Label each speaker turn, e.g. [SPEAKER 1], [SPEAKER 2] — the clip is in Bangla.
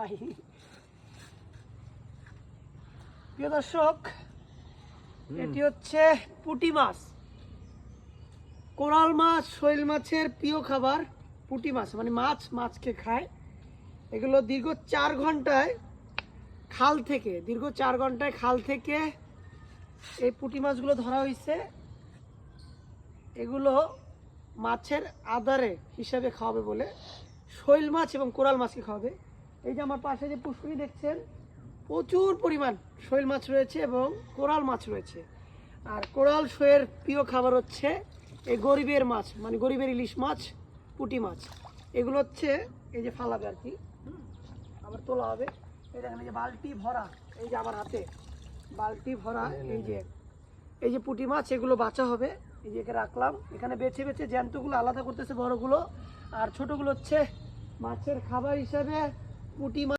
[SPEAKER 1] ভাই। প্রিয় দর্শক, এটি হচ্ছে পুঁটি মাছ। কোরাল মাছ শৈল মাছের প্রিয় খাবার পুঁটি মাছ, মানে মাছকে খায়। এগুলো দীর্ঘ 4 ঘন্টায় খাল থেকে এই পুঁটি মাছগুলো ধরা হয়েছে। এগুলো মাছের আদারে হিসাবে খাওয়াবে বলে শৈল মাছ এবং কোরাল মাছকে খাওয়াবে। এই যে আমার পাশে যে পুষ্করি দেখছেন, প্রচুর পরিমাণ শৈল মাছ রয়েছে এবং কোরাল মাছ রয়েছে। আর কোরাল শোয়ের প্রিয় খাবার হচ্ছে এই গরিবের মাছ, মানে গরিবের ইলিশ মাছ, পুঁটি মাছ। এগুলো হচ্ছে এই যে ফালাবে আর কি, আবার তোলা হবে। এই দেখেন, এই যে বালতি ভরা, এই যে আমার হাতে বালতি ভরা এই যে পুঁটি মাছ, এগুলো বাছা হবে। এই যে একে রাখলাম এখানে, বেছে বেছে জ্যান্তগুলো আলাদা করতেছে বড়গুলো, আর ছোটগুলো হচ্ছে মাছের খাবার হিসাবে পুঁটি মাছ।